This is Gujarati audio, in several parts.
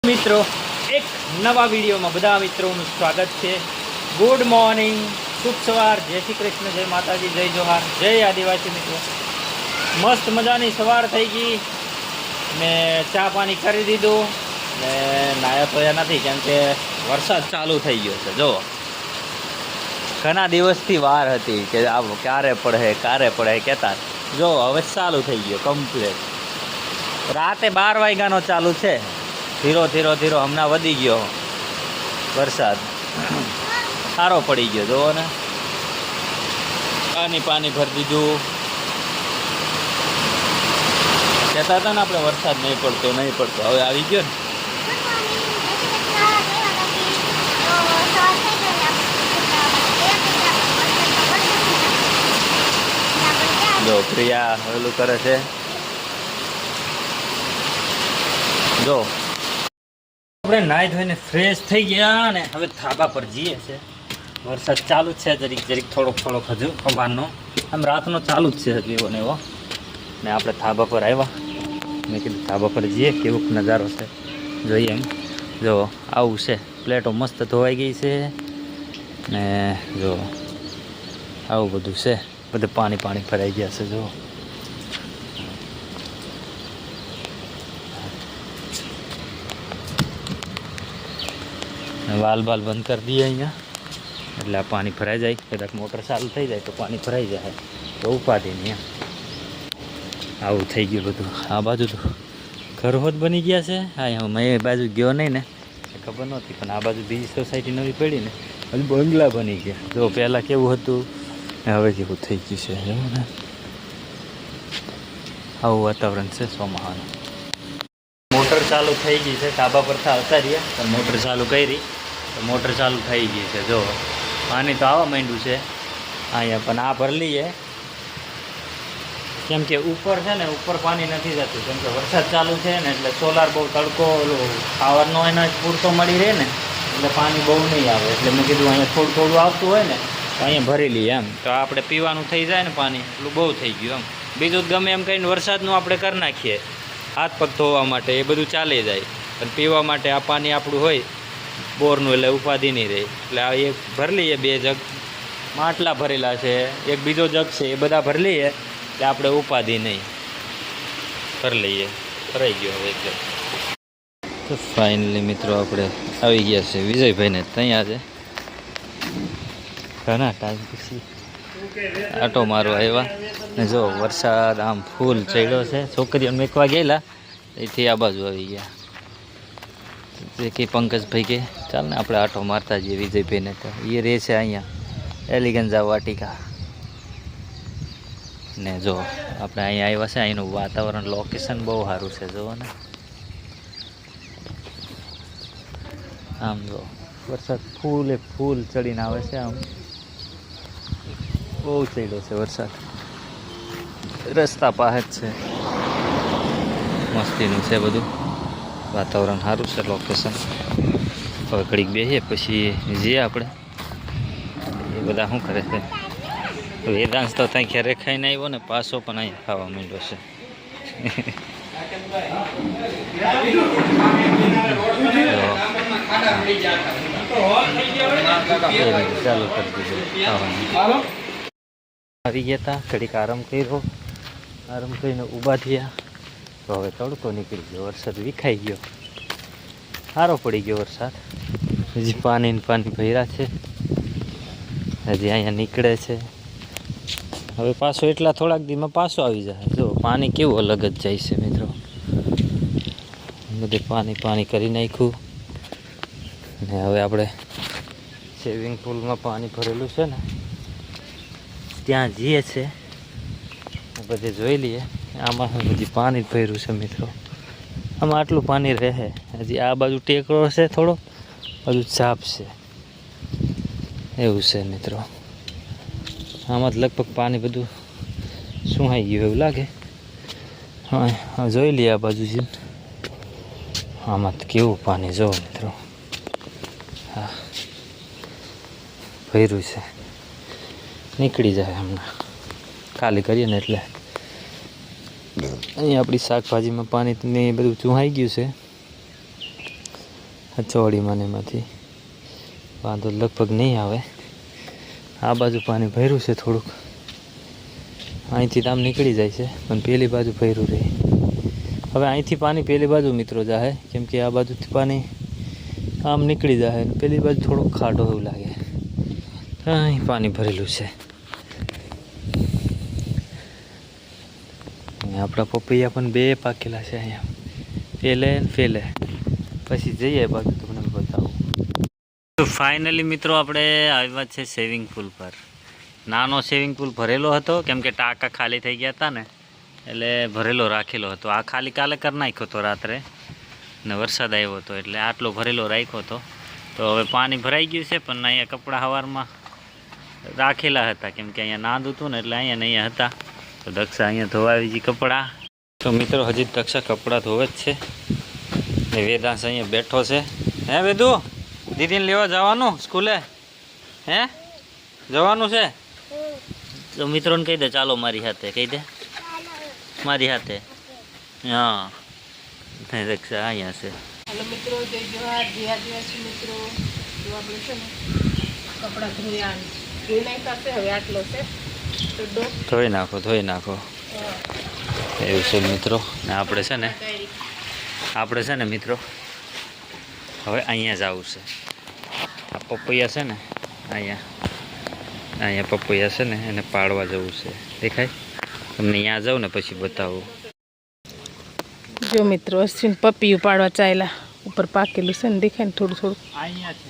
મિત્રો એક નવા વિડીયોમાં બધા મિત્રોનું સ્વાગત છે. ગુડ મોર્નિંગ, શુભ સવાર, જય શ્રી કૃષ્ણ, જય માતાજી, જય જોહાર, જય આદિવાસી મિત્રો. મસ્ત મજાની સવાર થઈ ગઈ ને ચા પાણી કરી દીધું ને નાયા ધોયા નથી કેમ કે વરસાદ ચાલુ થઈ ગયો છે. જો ઘણા દિવસથી વાર હતી કે આ ક્યારે પડે કહેતા, જો હવે ચાલુ થઈ ગયો કમ્પ્લીટ. રાતે 12 વાગ્યાનો ચાલુ છે. ધીરો હમણાં વધી ગયો વરસાદ, સારો પડી ગયો. જુઓ ને, પાણી ભરી દીધું. કહેતા હતા ને આપણે વરસાદ નહીં પડતો, હવે આવી ગયો ને. જો પ્રિયા ઓલું કરે છે. જો આપણે નાહી ધોઈને ફ્રેશ થઈ ગયા ને હવે ધાબા પર જઈએ છે. વરસાદ ચાલુ જ છે, જરીક થોડોક હજુ સવારનો, આમ રાતનો ચાલુ જ છે હજુ એવો ને એવો. ને આપણે ધાબા પર આવ્યા, મેં કીધું ધાબા પર જઈએ, કેવો નજારો છે જોઈએ. એમ જો આવું છે, પ્લેટો મસ્ત ધોવાઈ ગઈ છે ને જો આવું બધું છે. બધું પાણી ભરાઈ ગયા છે. જો વાલ બંધ કરી દઈએ અહીંયા, એટલે આ પાણી ભરાઈ જાય. કદાચ મોટર ચાલુ થઈ જાય તો પાણી ભરાઈ જાય તો ઉપાધિ નહીં. આવું થઈ ગયું બધું. આ બાજુ તો ઘર હોત બની ગયા છે. હા, મેં એ બાજુ ગયો નહીં ને, ખબર નહોતી, પણ આ બાજુ બીજી સોસાયટી નવી પડી ને, હજુ બંગલા બની ગયા. જો પહેલાં કેવું હતું ને હવે કેવું થઈ ગયું છે. એવું ને, આવું વાતાવરણ છે ચોમાસાનું. મોટર ચાલુ થઈ ગઈ છે. ધાબા પર આવતા રહ્યા પણ મોટર ચાલુ કરી તો મોટર ચાલુ થઈ ગઈ છે. જો પાણી તો આવવા માંડ્યું છે અહીંયા, પણ આ ભરી લઈએ કેમ કે ઉપર છે ને, ઉપર પાણી નથી જતું કેમ કે વરસાદ ચાલુ છે ને, એટલે સોલાર બહુ તડકો પાવરનો એના પૂરતો મળી રહે ને, એટલે પાણી બહુ નહીં આવે. એટલે મેં કીધું અહીંયા થોડું આવતું હોય ને તો અહીંયા ભરી લઈએ. એમ તો આપણે પીવાનું થઈ જાય ને પાણી, એટલું બહુ થઈ ગયું. એમ બીજું ગમે એમ કહીને વરસાદનું આપણે કરી નાખીએ, હાથ પગ ધોવા માટે એ બધું ચાલી જાય, પણ પીવા માટે આ પાણી આપણું હોય બોરનું, એટલે ઉપાધિ નહીં રહે. એટલે આ એક ભરી લઈએ, 2 જગ માટલા ભરેલા છે, એક બીજો જગ છે, એ બધા ભરી લઈએ એટલે આપણે ઉપાધિ નહીં. ભરી લઈએ, ભરાઈ ગયો હવે એક જગ. તો ફાઇનલી મિત્રો આપણે આવી ગયા છે વિજયભાઈને ત્યાં છે. ઘણા ટાઈમ પછી આટો મારવા આવ્યા ને જો વરસાદ આમ ફૂલ ચડ્યો છે. છોકરીઓ મેકવા ગયેલા એથી આ બાજુ આવી ગયા. કે પંકજભાઈ કે ચાલ ને આપણે આટો મારતા જઈએ વિજયભાઈને. તો એ રહે છે અહીંયા એલિગન્જા વાટિકા ને. જો આપણે અહીંયા આવ્યા છે, અહીંનું વાતાવરણ લોકેશન બહુ સારું છે. જુઓ ને, આમ જો વરસાદ ફૂલ ચડીને આવે છે. આમ બહુ ચડ્યો છે વરસાદ. રસ્તા પાસે જ છે, મસ્તીનું છે બધું. વાતાવરણ સારું છે, લોકેશન. હવે ઘડીક બેસીએ પછી જઈએ આપણે. એ બધા શું કરે છે? વેદાંશ તો ત્યાં ઘરે ખાઈને આવ્યો ને, પાછો પણ અહીં ખાવા માંડ્યો છે. ચાલુ કરી દીધું ખાવાનું. આવી ગયા હતા, ઘડીક આરામ કરીને ઊભા થયા તો હવે તડકો નીકળી ગયો. વરસાદ વિખાઈ ગયો, સારો પડી ગયો વરસાદ. હજી પાણી ભર્યા છે, હજી અહીંયા નીકળે છે. હવે પાછો એટલા થોડાક દીમાં પાછો આવી જાય. જો પાણી કેવું અલગ જ જાય છે મિત્રો. બધે પાણી કરી નાખ્યું ને હવે આપણે સ્વિમિંગ પુલમાં પાણી ભરેલું છે ને ત્યાં જઈએ છે, બધે જોઈ લઈએ. આમાં હજી પાણી ભર્યું છે મિત્રો. આમાં આટલું પાણી રહે. હજી આ બાજુ ટેકરો છે, થોડો બધું ચાપ છે, એવું છે મિત્રો. આમાં લગભગ પાણી બધું સુહાઈ ગયું એવું લાગે. હા, જોઈ લઈએ આ બાજુ છે. આમાં કેવું પાણી જો મિત્રો. હા, ભર્યું છે, નીકળી જાય હમણાં. ખાલી કરીએ ને એટલે અહીં આપણી શાકભાજીમાં પાણી ને બધું ચૂહાઈ ગયું છે. ચોડીમાં એમાંથી વાંધો લગભગ નહીં આવે. આ બાજુ પાણી ભર્યું છે થોડુંક, અહીંથી આમ નીકળી જાય છે પણ પેલી બાજુ ભર્યું રહે. હવે અહીંથી પાણી પેલી બાજુ મિત્રો જાહે, કેમ કે આ બાજુથી પાણી આમ નીકળી જાય ને પેલી બાજુ થોડુંક ખાડો એવું લાગે. અહીં પાણી ભરેલું છે. આપણા પપૈયા પણ 2 પાકેલા છે અહીંયા, પેલે ને ફેલે. પછી જઈએ બાકી તમને બતાવું. તો ફાઇનલી મિત્રો આપણે આવ્યા છે સ્વિમિંગ પુલ પર. નાનો સ્વિમિંગ પુલ ભરેલો હતો, કેમ કે ટાંકા ખાલી થઈ ગયા હતા ને એટલે ભરેલો રાખેલો હતો. આ ખાલી કાલે કરી નાખ્યો હતો રાત્રે, ને વરસાદ આવ્યો હતો એટલે આટલો ભરેલો રાખ્યો હતો. તો હવે પાણી ભરાઈ ગયું છે, પણ અહીંયા કપડાં સવારમાં રાખેલા હતા, કેમ કે અહીંયા નાદ હતું ને એટલે અહીંયા ને અહીંયા હતા. તો દક્ષા અહીંયા ધોવાવી ગઈ કપડાં. તો મિત્રો હજી દક્ષા કપડાં ધોવે જ છે ને વેદાંશ અહીંયા બેઠો છે. હે વેદુ, દીદીને લેવા જવાનું સ્કૂલે? હે જવાનું છે? તો મિત્રોને કહી દે ચાલો મારી સાથે, કહી દે મારી સાથે. હા દક્ષા અહીંયા છે. हेलो मित्रों, जय जोहार, जय आदिवासी मित्रों. जो આપણે છે ને કપડા ધોઈ નાખ્યા છે, હવે આટલો છે તો ધોઈ નાખો એવું છે મિત્રો. ને આપણે છે ને મિત્રો હવે અહીંયા જવું છે. આ પપૈયા છે ને અહીંયા પપૈયા છે ને એને પાડવા જવું છે. દેખાય તમને? અહીંયા જાઉં ને પછી બતાવું. જો મિત્રો અશ્વિન પપૈયું પાડવા ચાલ્યા. ઉપર પાકેલું છે ને, દેખાય ને થોડું થોડું અહીંયા છે.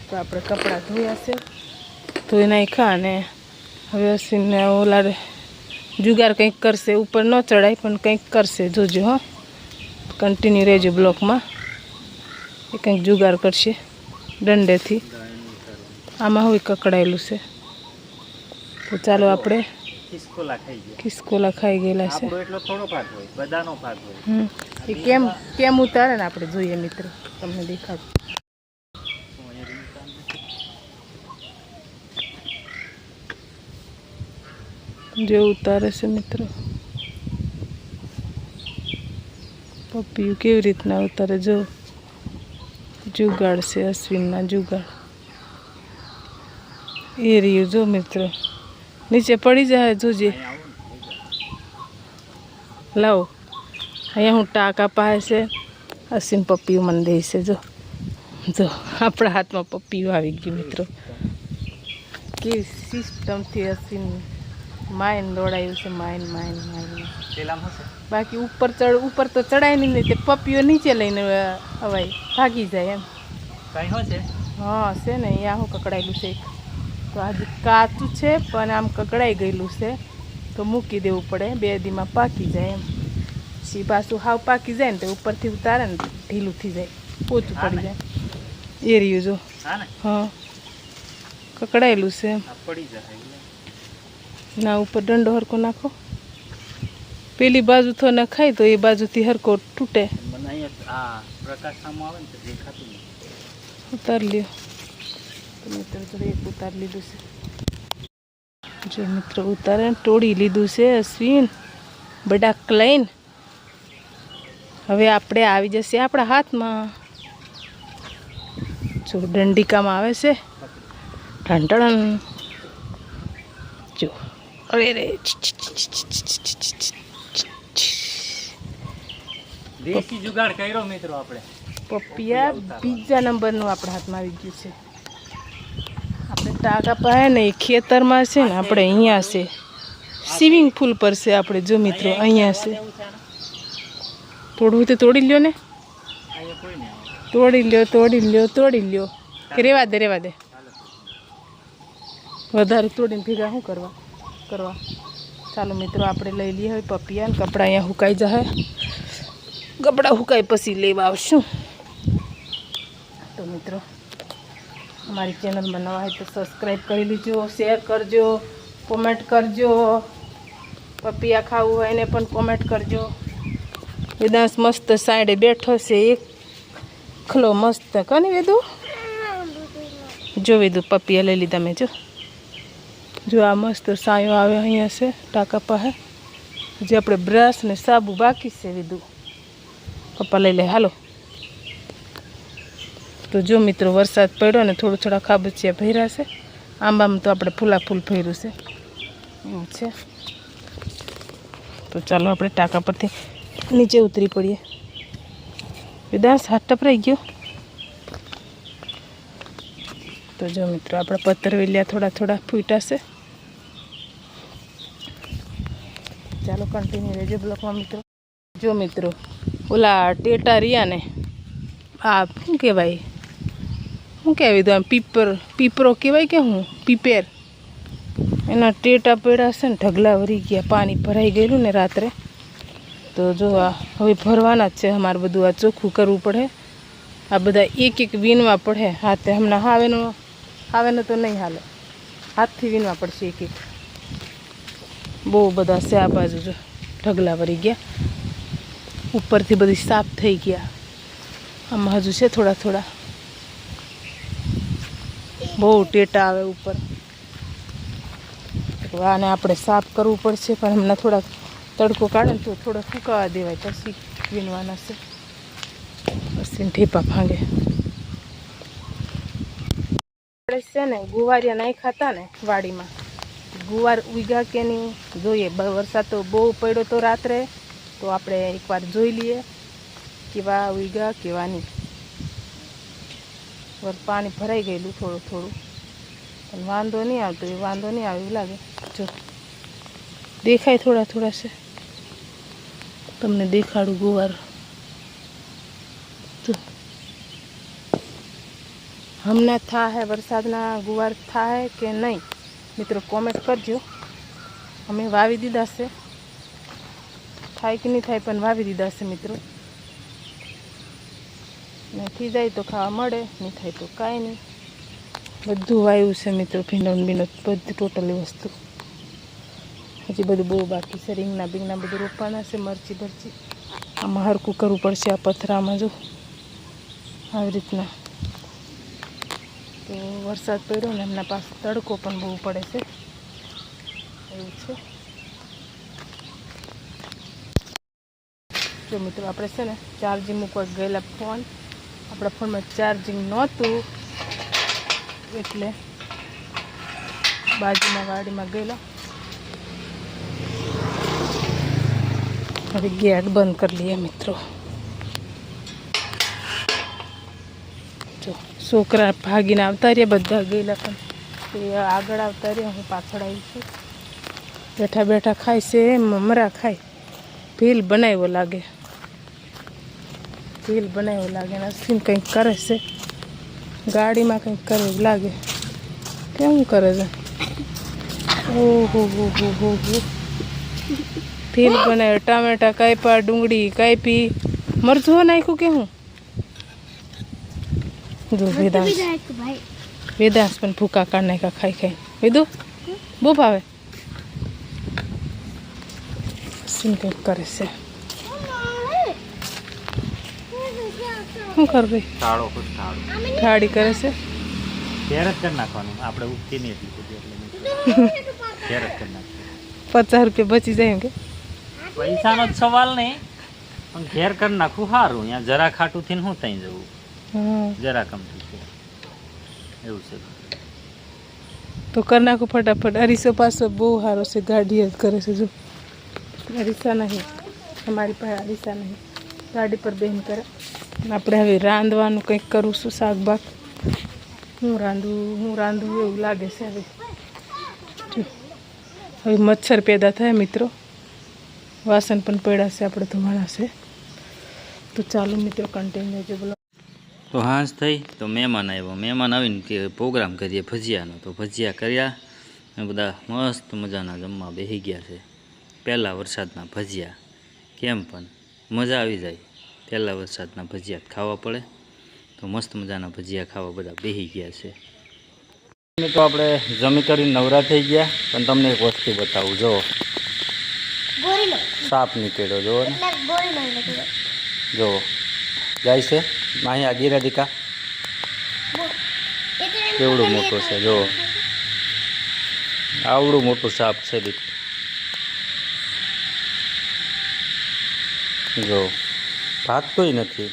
તો આપણે કપડાં ધોયા છે, ધોઈ નાખ્યા અને હવે અશ્વિનને ઓલા જુગાર કંઈક કરશે. ઉપર ન ચડાય પણ કંઈક કરશે, જોજો. હો, કન્ટિન્યુ રહેજો બ્લોકમાં. એ કંઈક જુગાર કરશે દંડેથી. આમાં હોય કકડાયેલું છે. તો ચાલો આપણે ખિસકોલા ખાઈ ગયેલા છે. એ કેમ ઉતારે ને આપણે જોઈએ મિત્રો, તમને દેખાડું. જે ઉતારે છે મિત્રો, પપૈયું કેવી રીતના ઉતારે જો. જુગાડ છે અશ્વિનના, જુગાડ. એ રહ્યું જો મિત્રો, નીચે પડી જાય જોજે. લાવો અહીંયા હું ટાંકા પાસે છે. અશ્વિન પપૈયું મને દે છે. જો આપણા હાથમાં પપૈયું આવી ગયું મિત્રો. કેવી સિસ્ટમથી અશ્વિન માઇન દોડાયું છે. માઇન બાકી ઉપર તો ચડાય નહીં, તે પપીઓ નીચે લઈને અવાય ભાગી જાય એમ. હા છે ને, અહીંયા હું કકડાયેલું છે. તો આજે કાચું છે પણ આમ કકડાઈ ગયેલું છે, તો મૂકી દેવું પડે. 2 દીમાં પાકી જાય એમ. પછી પાછું હાવ પાકી જાય ને તો ઉપરથી ઉતારે ને ઢીલું થઈ જાય, પોચું પડી જાય. એ રહ્યું જો. હા કકડાયેલું છે એમ. ના ઉપર દંડો હરકો નાખો. પેલી બાજુ તો ન ખાય તો એ બાજુથી હરકો તૂટે. ઉતાર લ્યો. તો મિત્રો જોડે એક ઉતાર લીધું છે. જો મિત્રો ઉતારે તોડી લીધું છે અશ્વિન બડાક લઈને. હવે આપણે આવી જશે આપણા હાથમાં. જો દંડિકામાં આવે છે ઢંટણ. જો અરે રે દેશી જુગાડ કર્યો મિત્રો આપણે. પપૈયા બીજા નંબરનું આપણા હાથમાં આવી ગયું છે. આપણે ટાંકા પાસે ને ખેતરમાં છે ને, આપણે અહીંયા છે સ્વિમિંગ પુલ પર છે આપણે. જો મિત્રો અહીંયા છે. તોડવું તો તોડી લ્યો ને, તોડી લ્યો કે રેવા દે. વધારે તોડીને ભેગા શું કરવા. ચાલો મિત્રો આપણે લઈ લઈએ હવે પપૈયા. ને કપડાં અહીંયા સુકાઈ જાય. કપડાં સુકાય પછી લેવા આવશું. તો મિત્રો અમારી ચેનલમાં નવા હોય તો સબસ્ક્રાઈબ કરી લીજો, શેર કરજો, કોમેન્ટ કરજો. પપૈયા ખાવું હોય એને પણ કોમેન્ટ કરજો. વેદાંશ મસ્ત સાઈડે બેઠો છે એકલો મસ્ત. કને વેદુ? જો વેદુ પપૈયા લઈ લીધા મેં. જો આ મસ્ત સાયો આવે અહીંયા છે ટાંકા પાસે. હજી આપણે બ્રશ ને સાબુ બાકી છે. વેદુ પપ્પા લઈ લે. હાલો તો જો મિત્રો વરસાદ પડ્યો ને થોડા ખાબચિયા ભર્યા છે. આંબામાં તો આપણે ફૂલ ભર્યું છે એવું છે. તો ચાલો આપણે ટાંકા પરથી નીચે ઉતરી પડીએ. વિદાસ હાથ ટપરાઈ ગયો. તો જો મિત્રો આપણા પત્તરવેલિયા થોડા ફૂટ્યા છે. ચાલો કન્ટિન્યુ રહેજો બ્લોકમાં મિત્રો. જો મિત્રો ઓલા ટેટા રહ્યા ને આ શું કહેવાય તો આમ પીપરો કહેવાય કે હું પીપેર એના ટેટા પડ્યા છે ને ઢગલા વરી ગયા. પાણી ભરાઈ ગયેલું ને રાત્રે. તો જો આ હવે ભરવાના જ છે. અમારે બધું આ ચોખ્ખું કરવું પડે. આ બધા એક વીણવા પડે હાથે. હમણાં હાવેનો તો નહીં હાલે, હાથથી વીણવા પડશે એક. બહુ બધા છે આ બાજુ. જો ઢગલા વરી ગયા. ઉપરથી બધી સાફ થઈ ગયા. આમાં હજુ છે થોડા. બહુ ટેટા આવે ઉપર. આને આપણે સાફ કરવું પડશે. પણ હમણાં થોડાક તડકો કાઢે ને તો થોડા ફૂંકાવા દેવાય પછી વીણવાના છે. પછી ઠેપા ભાંગે. આપણે છે ને ગુવારિયા નહીં ખાતા ને વાડીમાં. ગુવાર ઉગ્યા કે નહીં જોઈએ. વરસાદ તો બહુ પડ્યો તો રાત્રે. તો આપણે એકવાર જોઈ લઈએ કેવા ઉગ્યા કેવા નહીં. પાણી ભરાઈ ગયેલું થોડું. પણ વાંધો નહીં આવતો. એ વાંધો નહીં આવે એવું લાગે. જો દેખાય થોડા છે. તમને દેખાડું ગુવાર. જો હમણાં થાય વરસાદના ગુવાર થાય કે નહીં મિત્રો કોમેન્ટ કરજો. અમે વાવી દીધા છે. થાય કે નહીં થાય પણ વાવી દીધા છે મિત્રો. ને થઈ જાય તો ખાવા મળે, નહીં થાય તો કાંઈ નહીં. બધું વાવ્યું છે મિત્રો. ભીંડો બધું ટોટલી વસ્તુ. હજી બધું બહુ બાકી છે. રીંગણા બધું રોપવાના છે. મરચી આમાં હરકું કરવું પડશે. આ પથરામાં જો આવી રીતના. તો વરસાદ પડ્યો ને એમના પાસે તડકો પણ બહુ પડે છે એવું છે. જો મિત્રો આપણે છે ને ચાર્જિંગ મૂકવા ગયેલા ફોન. આપણા ફોનમાં ચાર્જિંગ નહોતું એટલે બાજુમાં વાડીમાં ગયેલા. હવે ગેટ બંધ કરી લઈએ મિત્રો. જો છોકરા ભાગીને આવતા રહ્યા. બધા ગયેલા પણ એ આગળ આવતા રહ્યા. હું પાછળ આવી છું. બેઠા ખાય છે. મમરા ખાય. ભીલ બનાવ્યો લાગે. નસીન કંઈક કરે છે. ગાડીમાં કંઈક કરે એવું લાગે. કેવું કરે છે? ઓહો ભીલ બનાવ્યો. ટામેટા કાપ્યા, ડુંગળી કાપી, મરચું નાખ્યું કે હું. જો વેદાંશ પણ ભૂકા કાઢ નાખ્યા ખાઈ. વિદુ બહુ ભાવે. સીન કંઈક કરે છે. શું કર ભાઈ? ઠાડી કરે છે. ઘેર જ કરી નાખવાનું. આપણે ઉગતી નહીં એટલી બધી એટલે ઘેર જ કરી નાખવાનું. 50 રૂપિયા બચી જાય એમ કે. પૈસાનો જ સવાલ નહીં પણ ઘેર કરી નાખવું સારું. અહીંયા જરા ખાટું થઈને હું ત્યાં જવું. જરા કમતું છે એવું છે. તો કરી નાખો ફટાફટ. અરીસો પાછો બહુ સારો છે. ગાડી જ કરે છે. જો અરીસા નહીં. અમારી પાસે અરીસા નહીં. ગાડી પર બેન કરે. આપણે હવે રાંધવાનું કંઈક કરું છું. શાકભાગ હું રાંધું એવું લાગે છે. હવે મચ્છર પેદા થાય મિત્રો. વાસણ પણ પડ્યા છે. આપણે ધોવાના છે. તો ચાલો મિત્રો કન્ટિન્યુ જો બોલો. તો હાંસ થઈ તો મહેમાન આવ્યો. મહેમાન આવીને કે પ્રોગ્રામ કરીએ ભજીયાનો. તો ભજીયા કર્યા. બધા મસ્ત મજાના જમવા બેસી ગયા છે. પહેલાં વરસાદના ભજીયા કેમ પણ મજા આવી જાય. પહેલાં વરસાદના ભજીયા ખાવા પડે. તો મસ્ત મજાના ભજીયા ખાવા બધા બેસી ગયા છે. તો આપણે જમી કરીને નવરા થઈ ગયા. પણ તમને એક વસ્તુ બતાવું. જો સાપ નીકળ્યો. જો ને જો જાય છે. અહીંયા ગીરાધિકા કેવડું મોટું છે. જો આવડું મોટું સાપ છે. જો ભાગતોય નથી.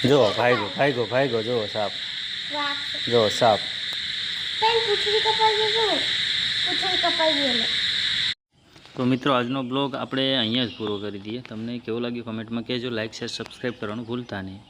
જો ભાઈગો જો સાપ, જો સાપ. તો મિત્રો આજનો બ્લોગ આપણે અહીંયા જ પૂરો કરી દઈએ. તમને કેવું લાગ્યું કમેન્ટમાં કહેજો. લાઇક શેર સબસ્ક્રાઈબ કરવાનું ભૂલતા નહીં.